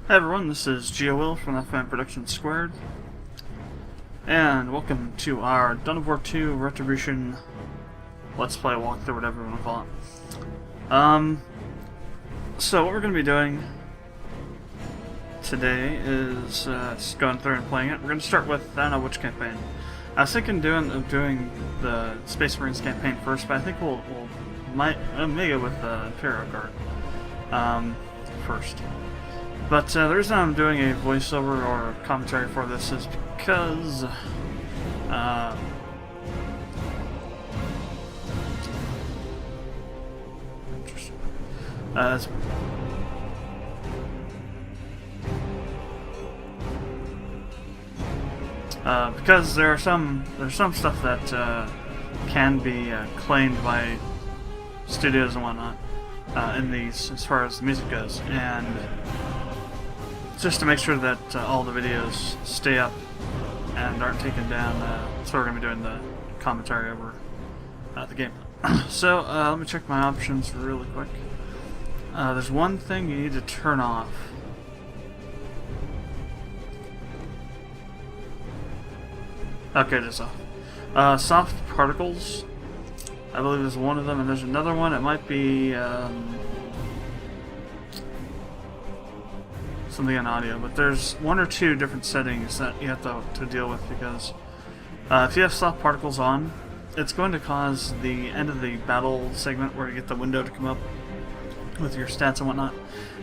Hi everyone, this is DOWII from FM Production Squared, and welcome to our Dawn of War 2 Retribution Let's Play walkthrough, whatever you want to call it. So what we're going to be doing today is just going through and playing it. We're going to start with, I don't know which campaign. I was thinking of doing the Space Marines campaign first, but I think we'll maybe go with Imperial Guard first. But the reason I'm doing a voiceover or commentary for this is because because there's some stuff that can be claimed by studios and whatnot in these, as far as the music goes, and just to make sure that all the videos stay up and aren't taken down, so we're going to be doing the commentary over the game. So let me check my options really quick. There's one thing you need to turn off. Okay, just off. Soft particles, I believe there's one of them, and there's another one. It might be something on audio, but there's one or two different settings that you have to deal with, because if you have soft particles on, it's going to cause the end of the battle segment where you get the window to come up with your stats and whatnot.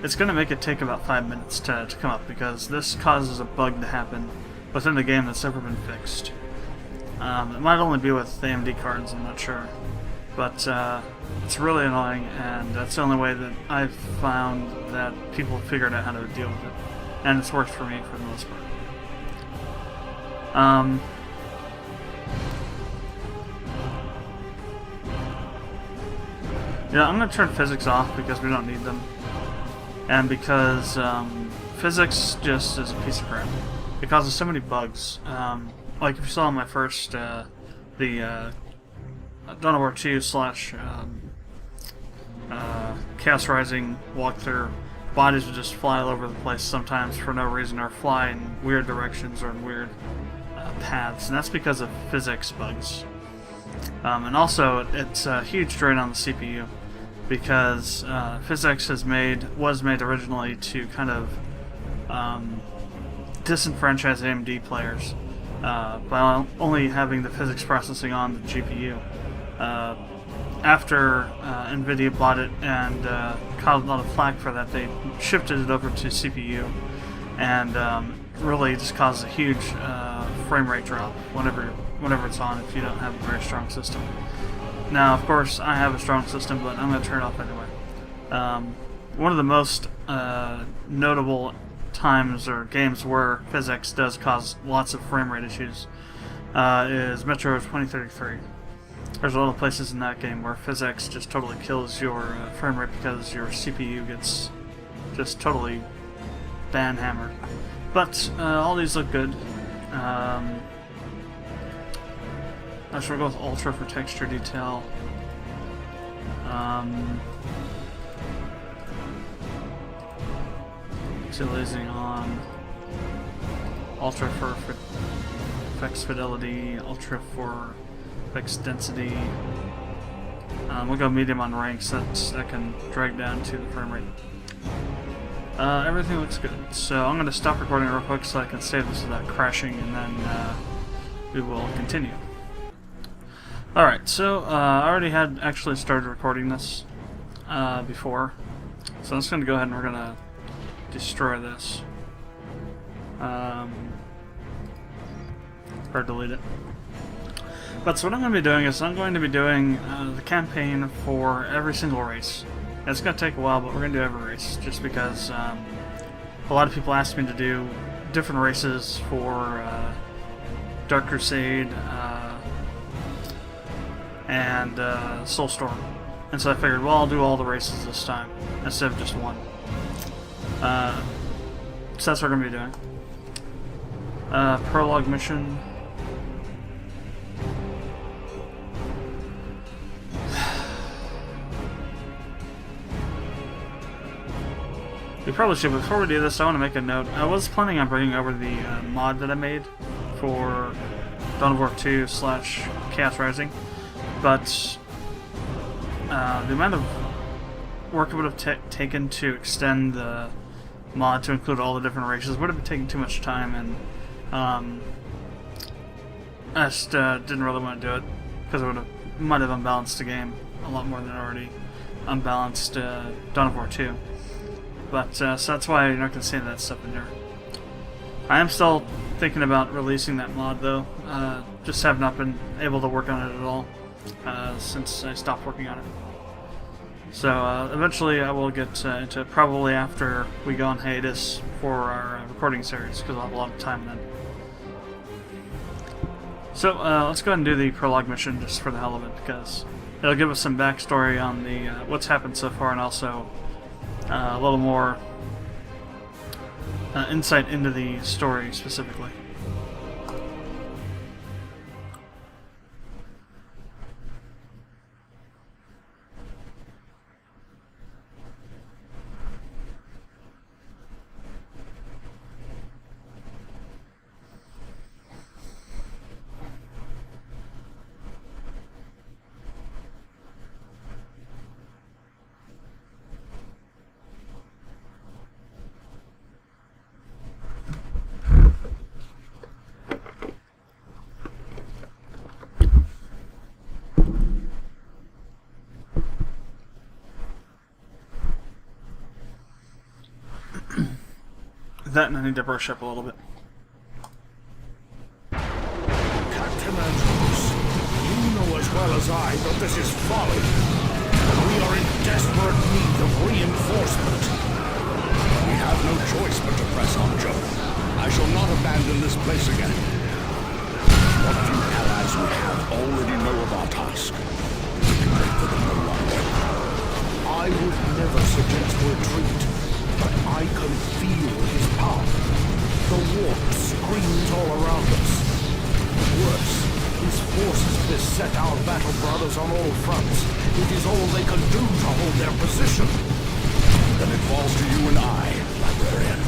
It's going to make it take about 5 minutes to come up, because this causes a bug to happen within the game that's never been fixed. It might only be with AMD cards, I'm not sure, but it's really annoying, and that's the only way that I've found that people have figured out how to deal with it, and it's worked for me for the most part. Yeah, I'm going to turn physics off because we don't need them, and because physics just is a piece of crap. It causes so many bugs. Like if you saw in my first, the Dawn of War 2 / Chaos Rising walkthrough, bodies would just fly all over the place sometimes for no reason, or fly in weird directions or in weird paths, and that's because of physics bugs. And also, it's a huge drain on the CPU, because physics was made originally to kind of disenfranchise AMD players by only having the physics processing on the GPU. After NVIDIA bought it and caught a lot of flack for that, they shifted it over to CPU, and really just caused a huge frame rate drop whenever it's on if you don't have a very strong system. Now, of course, I have a strong system, but I'm going to turn it off anyway. One of the most notable times or games where physics does cause lots of frame rate issues is Metro 2033. There's a lot of places in that game where physics just totally kills your frame rate because your CPU gets just totally ban-hammered. But all these look good. I should go with Ultra for texture detail. Anti-aliasing on. Ultra for effects fidelity. Ultra for effects density. We'll go medium on ranks. That can drag down to the frame rate. Everything looks good. So I'm going to stop recording real quick so I can save this without crashing, and then we will continue. Alright, so I already had actually started recording this before, so I'm just going to go ahead and we're going to destroy this. Or delete it. But so what I'm going to be doing is I'm going to be doing the campaign for every single race. It's going to take a while, but we're going to do every race, just because a lot of people asked me to do different races for Dark Crusade and Soulstorm. And so I figured, well, I'll do all the races this time, instead of just one. So that's what we're going to be doing. Prologue mission. You probably should, but before we do this, I want to make a note. I was planning on bringing over the mod that I made for Dawn of War 2 / Chaos Rising, but the amount of work it would have taken to extend the mod to include all the different races would have been taking too much time, and I just didn't really want to do it because it might have unbalanced the game a lot more than it already unbalanced Dawn of War 2. But so that's why you're not going to see that stuff in there. I am still thinking about releasing that mod though. Just have not been able to work on it at all since I stopped working on it. So eventually I will get into it, probably after we go on hiatus for our recording series, because I'll have a lot of time then. So let's go ahead and do the prologue mission just for the hell of it, because it'll give us some backstory on the what's happened so far, and also a little more insight into the story specifically. That, and I need to brush up a little bit. Captain Andrews, you know as well as I that this is folly. We are in desperate need of reinforcement. We have no choice but to press on, Joe. I shall not abandon this place again. What few allies we have already know of our task. We can wait for them no longer. I would never suggest retreat. But I can feel his power. The warp screams all around us. Worse, his forces beset our battle brothers on all fronts. It is all they can do to hold their position. Then it falls to you and I, librarian.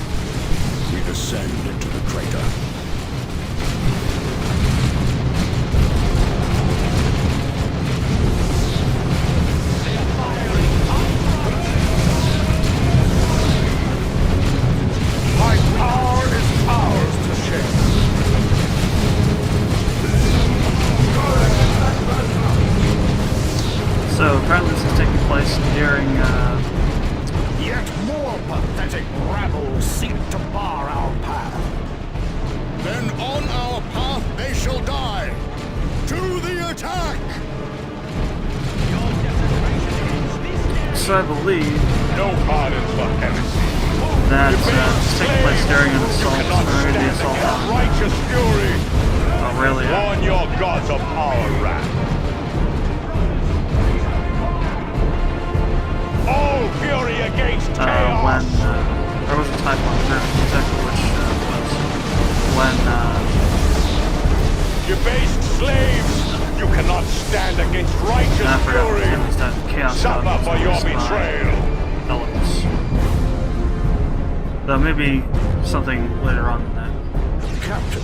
We descend into the crater. So apparently this is taking place during Yet more pathetic rabble seek to bar our path. Then on our path they shall die. To the attack! so I believe no pardons for heresy. that it's taking place during an assault, or the assault on righteous fury. Aurelia. Warn your gods of our wrath. All fury against chaos! When there was a type on there, exactly which was when Debased slaves! You cannot stand against righteous I forgot fury! it was that chaos Suffer god for was your used by betrayal! elements. Though maybe something later on than that. Captain,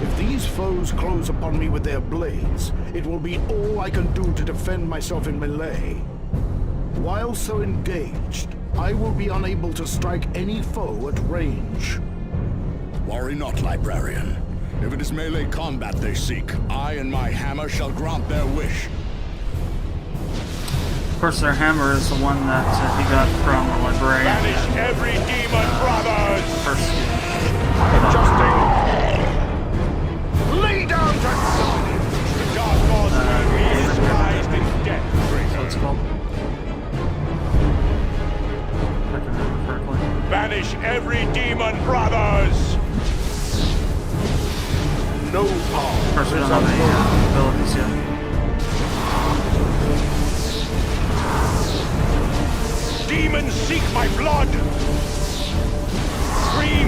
if these foes close upon me with their blades, it will be all I can do to defend myself in melee. While so engaged, I will be unable to strike any foe at range. Worry not, librarian. If it is melee combat they seek, I and my hammer shall grant their wish. Of course, their hammer is the one that he got from the librarian. Banish every demon, brothers! First Lay down to The dark gods will be disguised in death. so it's called. If I can remember correctly. Banish every demon, brothers! no power. Of course, we don't have any abilities yet. Demons seek my blood! Scream!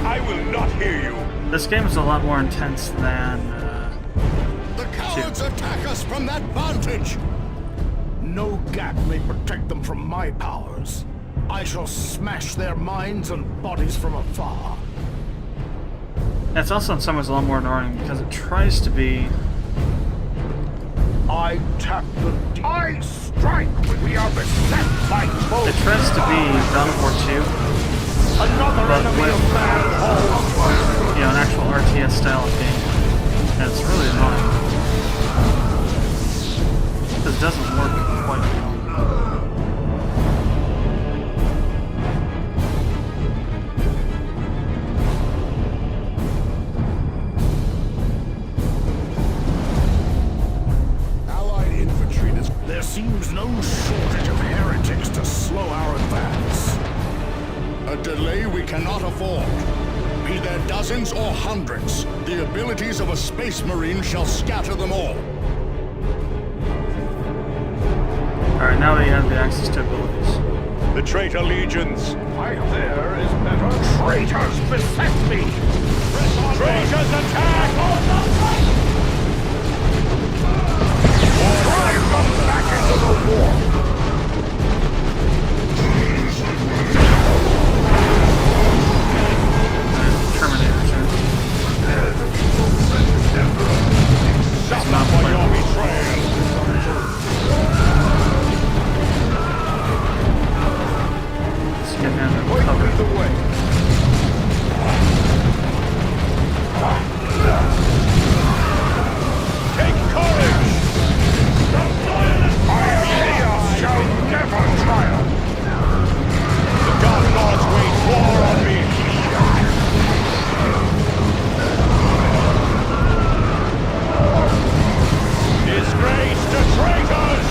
I will not hear you! This game is a lot more intense than The cowards attack us from that vantage! No gap may protect them from my powers. I shall smash their minds and bodies from afar. It's also in some ways a lot more annoying because it tries to be. I tap the I strike when we are beset by foes. It tries to be Dawn of War 2, Another but enemy with of man. an actual RTS style of game, and it's really annoying. It doesn't work quite well. Allied infantry. There seems no shortage of heretics to slow our advance. A delay we cannot afford. Be there dozens or hundreds, the abilities of a space marine shall scatter them all. Alright, now that you have the access to abilities. The traitor legions. Fight there is better. Traitors beset me! Traitors attack! Drive them back into the war! Terminators are. Suffer for your betrayal! Let's get him to Point cover. me the way. Take courage! Chaos shall never triumph! The God Lords wage war on me! Disgrace to traitors!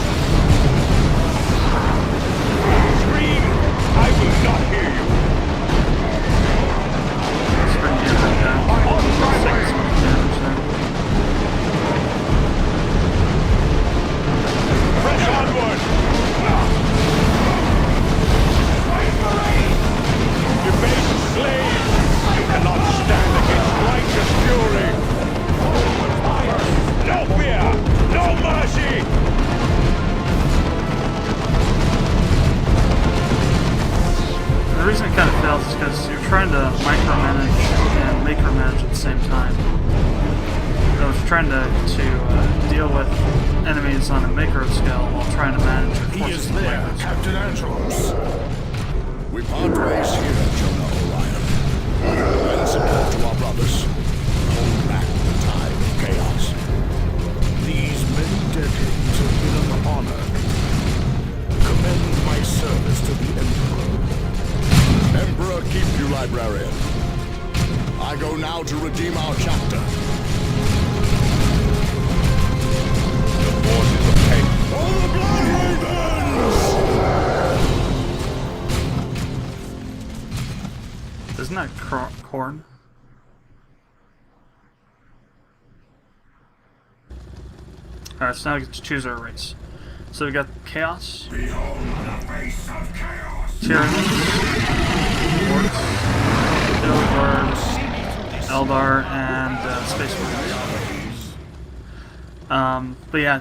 Scream! I will not hear you! Let's bring the other down. 6 damage there. Press onward! Debased slave! You cannot stand against righteous fury! No fear! No mercy! The reason it kind of fails is because you're trying to micromanage and macromanage at the same time. I was trying to deal with enemies on a macro scale while trying to manage your He forces is on a there, micro scale. Captain Angelos. We part ways here, Jonah Orion. Lend support to our brothers. Hold back the tide of chaos. These many decades have been an honor. Commend my service to the Emperor. Emperor, keep you, librarian. I go now to redeem our chapter. The forces of hate! For the Blood Ravens! Isn't that corn? Alright, so now we get to choose our race. So we got Chaos, Behold the face of chaos. Tyranids, Orks, Imperial Guard, Eldar, and Space Marines. But yeah,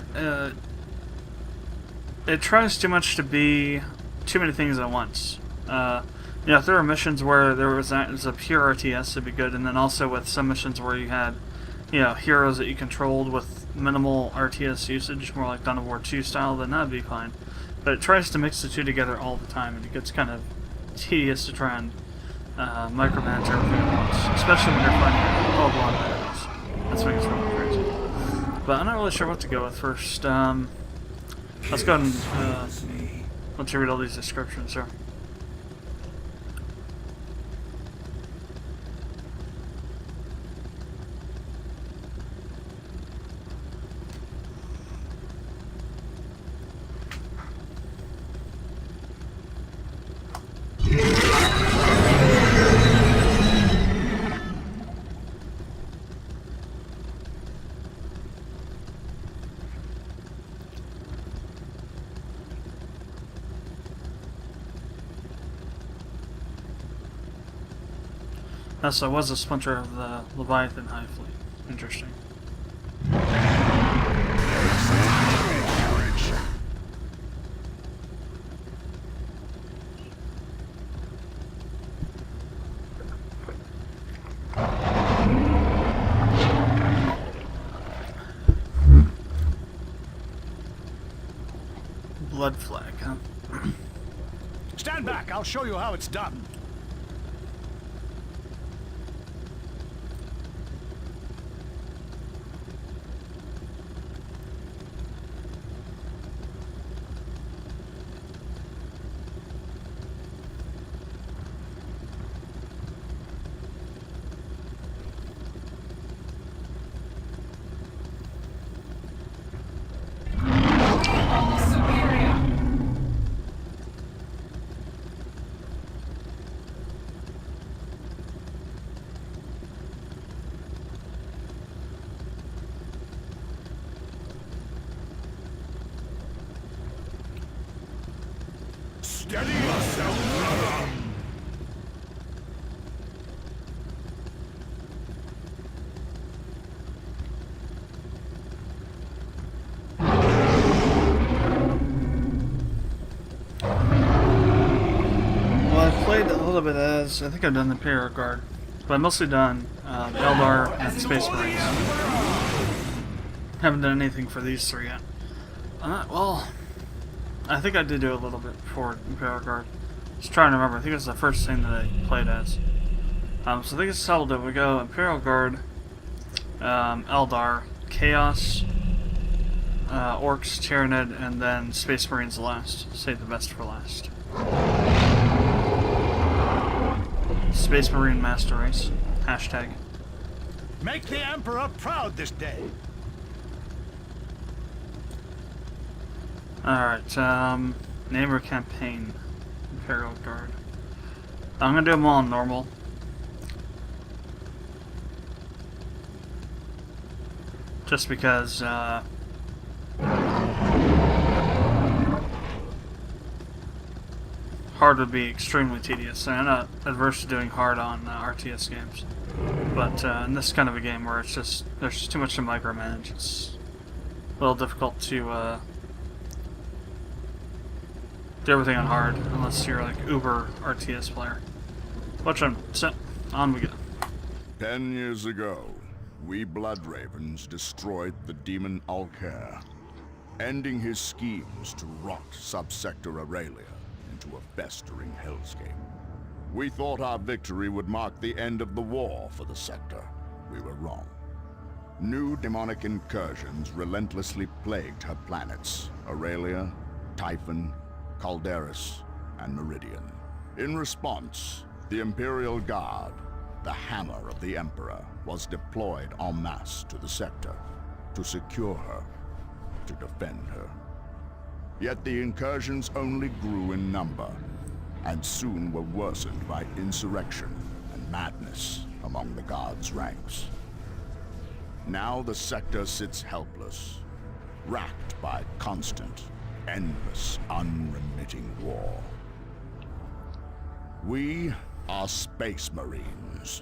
it tries too much to be too many things at once. If there were missions where there was a pure RTS, it'd be good, and then also with some missions where you had, heroes that you controlled with minimal RTS usage, more like Dawn of War 2 style, then that'd be fine. But it tries to mix the two together all the time, and it gets kind of tedious to try and micromanage everything at once, especially when you're fighting a lot of enemies. That's when it's really crazy. But I'm not really sure what to go with first. Let's go ahead and let you read all these descriptions here. So I was a splinter of the Leviathan High Fleet. Interesting. blood flag, huh? Stand back, I'll show you how it's done. Steady yourself, brother! Well, I've played a little bit as, I think I've done the Imperial Guard, but I've mostly done Eldar and Space Marines. Haven't done anything for these three yet. Well, I think I did do a little bit for Imperial Guard. Just trying to remember. I think it was the first thing that I played as. So I think it's settled that we go Imperial Guard, Eldar, Chaos, Orks, Tyranid, and then Space Marines last. Save the best for last. Space Marine Master Race. Hashtag. Make the Emperor proud this day. Alright, name or campaign. Imperial Guard. I'm gonna do them all on normal. Just because, hard would be extremely tedious. I'm not adverse to doing hard on RTS games. But in this kind of a game where it's just, there's just too much to micromanage, it's a little difficult to do everything on hard, unless you're like uber RTS player. Watch on, set, on we go. 10 years ago, we Blood Ravens destroyed the demon Alkair, ending his schemes to rot subsector Aurelia into a festering hellscape. We thought our victory would mark the end of the war for the sector. We were wrong. New demonic incursions relentlessly plagued her planets, Aurelia, Typhon, Calderis, and Meridian. In response, the Imperial Guard, the hammer of the Emperor, was deployed en masse to the sector to secure her, to defend her. Yet the incursions only grew in number, and soon were worsened by insurrection and madness among the Guard's ranks. Now the sector sits helpless, racked by constant, endless, unremitting war. We are Space Marines.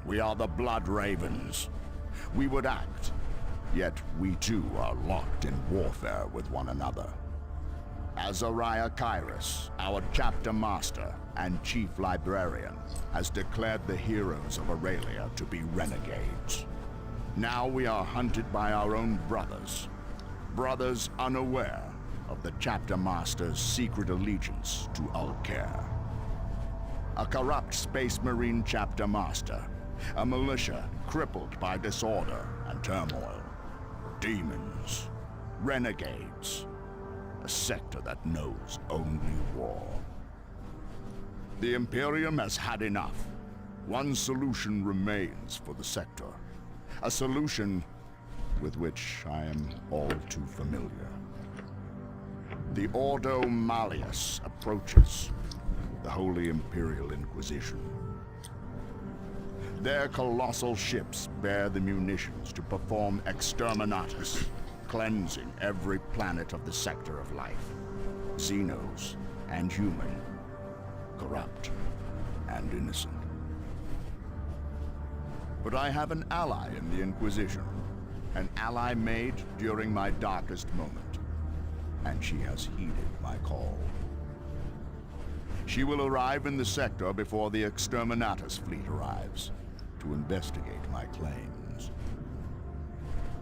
We are the Blood Ravens. We would act, yet we too are locked in warfare with one another. Azariah Kairos, our chapter master and chief librarian, has declared the heroes of Aurelia to be renegades. Now we are hunted by our own brothers. Brothers unaware of the chapter master's secret allegiance to Alkair. A corrupt Space Marine chapter master, a militia crippled by disorder and turmoil. Demons, renegades, a sector that knows only war. The Imperium has had enough. One solution remains for the sector. A solution with which I am all too familiar. The Ordo Malleus approaches the Holy Imperial Inquisition. Their colossal ships bear the munitions to perform exterminatus, cleansing every planet of the sector of life. Xenos and human, corrupt and innocent. But I have an ally in the Inquisition, an ally made during my darkest moment. And she has heeded my call. She will arrive in the sector before the Exterminatus fleet arrives to investigate my claims.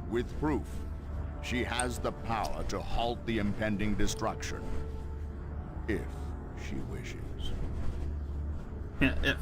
With proof, She has the power to halt the impending destruction. If she wishes. Yeah, if.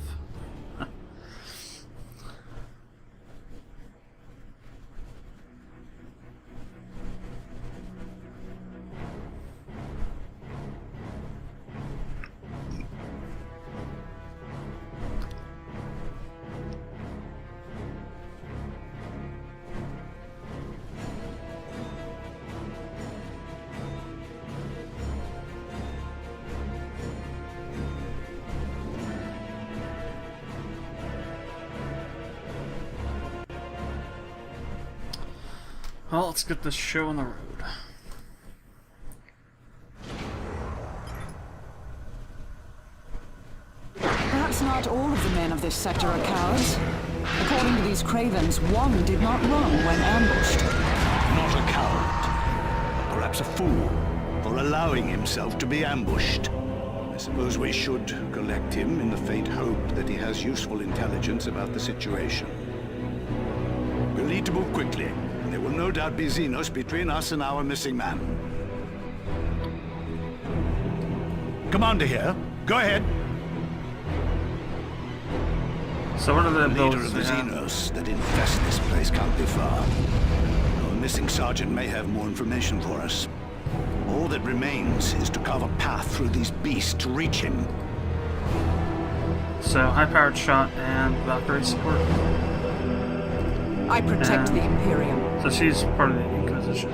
Well, let's get this show on the road. Perhaps not all of the men of this sector are cowards. According to these cravens, one did not run when ambushed. Not a coward. Perhaps a fool for allowing himself to be ambushed. I suppose we should collect him in the faint hope that he has useful intelligence about the situation. We'll need to move quickly. There will no doubt be Xenos between us and our missing man. Commander here. Go ahead. So what are the The leader abilities of the they have? Xenos that infest this place can't be far. Our missing sergeant may have more information for us. All that remains is to carve a path through these beasts to reach him. So high-powered shot and Valkyrie support. I protect the Imperium. So she's part of the Inquisition.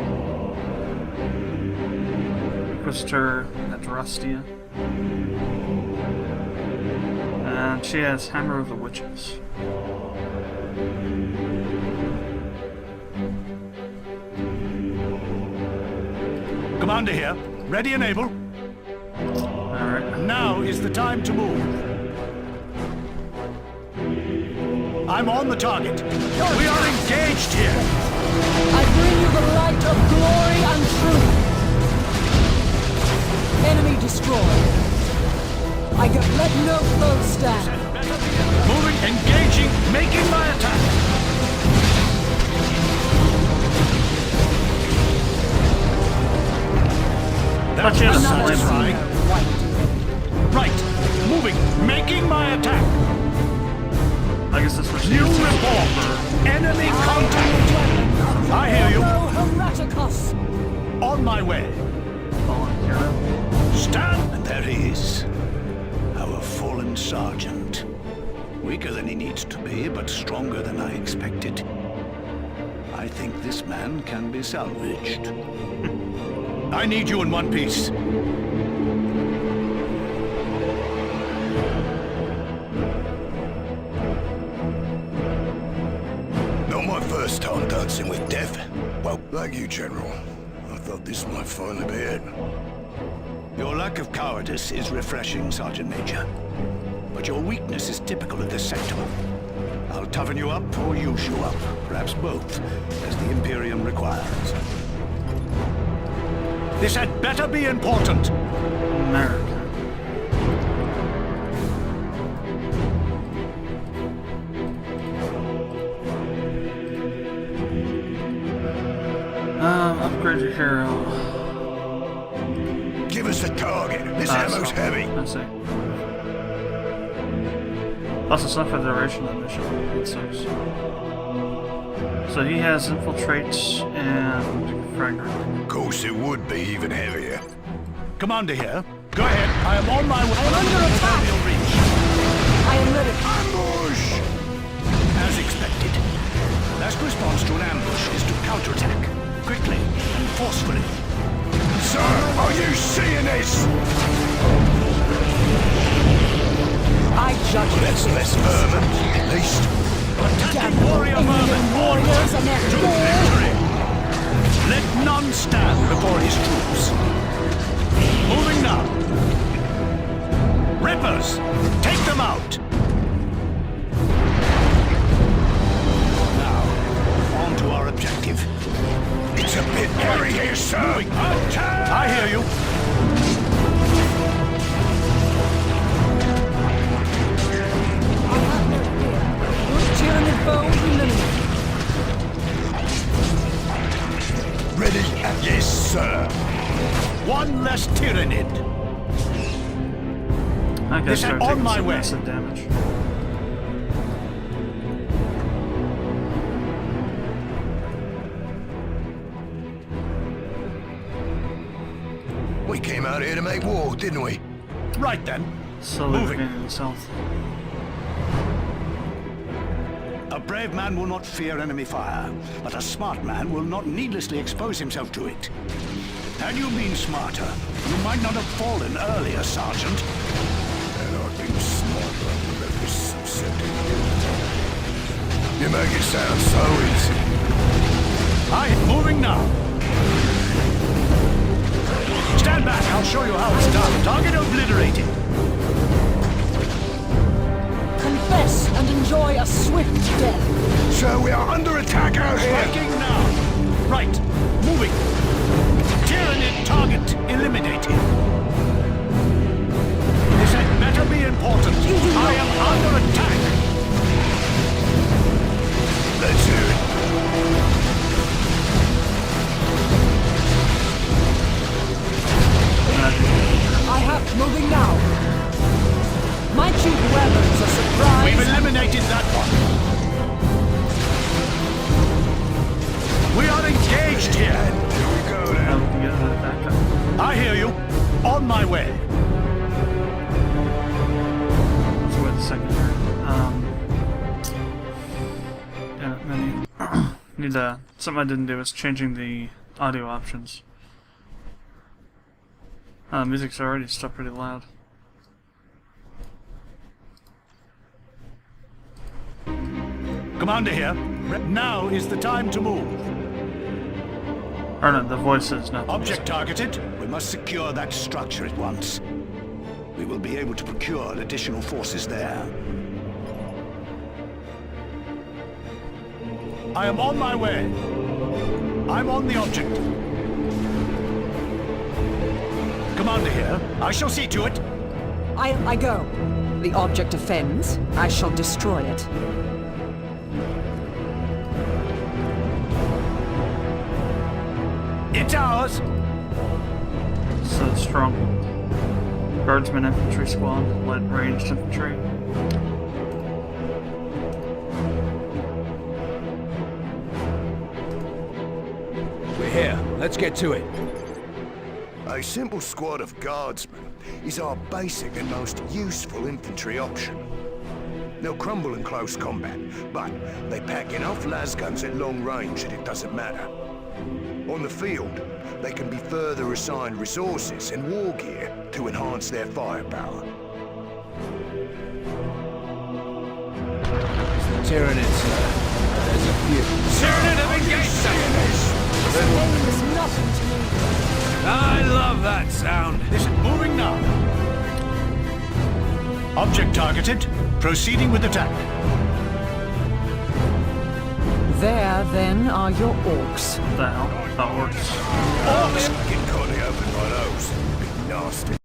Inquisitor Adrastia. And she has Hammer of the Witches. Commander here. Ready and able. Alright. Now is the time to move. I'm on the target. We are engaged here. I bring you the light of glory and truth. Enemy destroyed. I can let no foe stand. Moving, engaging, making my attack. Thought you had a Another slam. Xeno. Right. Moving, making my attack. I guess that's what she New is. report. Enemy contact. I hear you. Hereticus. On my way. Fallen hero. Stand! And there he is. Our fallen sergeant. Weaker than he needs to be, but stronger than I expected. I think this man can be salvaged. I need you in one piece. Not my first time dancing with death. Well, thank you, General. I thought this might finally be it. Your lack of cowardice is refreshing, Sergeant Major. But your weakness is typical of this sector. I'll toughen you up or use you up, perhaps both, as the Imperium requires. This had better be important! America. Upgrade your hero. Give us a target. This ammo's heavy. I see. Plus, it's not for the duration of the mission. That sucks. So he has infiltrates and fragment. Of course, it would be even heavier. Commander here. Go ahead. I am on my way. I am under attack. You'll reach. I am ready. Ambush! As expected. Last response to an ambush is to counterattack. Quickly and forcefully. Sir, are you seeing this? I judge you. That's less vermin, at least. Attacking warrior vermin. warriors and their To victory. Let none stand before his troops. Moving now. Rippers, take them out. Now, on to our objective. It's a bit hairy here, sir. Moving. I hear you. I have no fear. Good Tyranid foe eliminated. Ready? Yes, sir. One less Tyranid. I gotta This start on taking my some way. massive damage. We came out here to make war, didn't we? Right then. Slowly Moving. regaining his health. A brave man will not fear enemy fire, but a smart man will not needlessly expose himself to it. Had you been smarter, you might not have fallen earlier, Sergeant. And I've been smarter than this upsetting you. You make it sound so easy. Moving now. Stand back, I'll show you how it's done. Target obliterated. Confess and enjoy a swift death. So we are under attack out here. Striking now. Right. Moving. Tyranid target eliminated. This had better be important. I am under attack. Let's hear it. I have moving now. My chief weapons are surprise. We've eliminated that one. We are engaged here. Here we go Now then. we can get another backup. I hear you. On my way. Let's wait a second here. Yeah, menu. Need something I didn't do is changing the audio options. Music's already still pretty loud. Commander here. Now is the time to move. Or no, the voices, not the Object music. targeted. We must secure that structure at once. We will be able to procure additional forces there. I am on my way. I'm on the object. Commander here. I shall see to it. I go. The object offends. I shall destroy it. It's ours. So strong. Guardsman infantry squad, light ranged infantry. We're here. Let's get to it. A simple squad of guardsmen is our basic and most useful infantry option. They'll crumble in close combat, but they pack enough lasguns at long range that it doesn't matter. On the field, they can be further assigned resources and war gear to enhance their firepower. Tyranids, there's a few. Tyranid have engaged us. It's nothing to me. I love that sound. This is moving now. Object targeted. Proceeding with attack. There, then, are your orcs. What the hell? The Orks. Orks! Get caught open by those. Be nasty.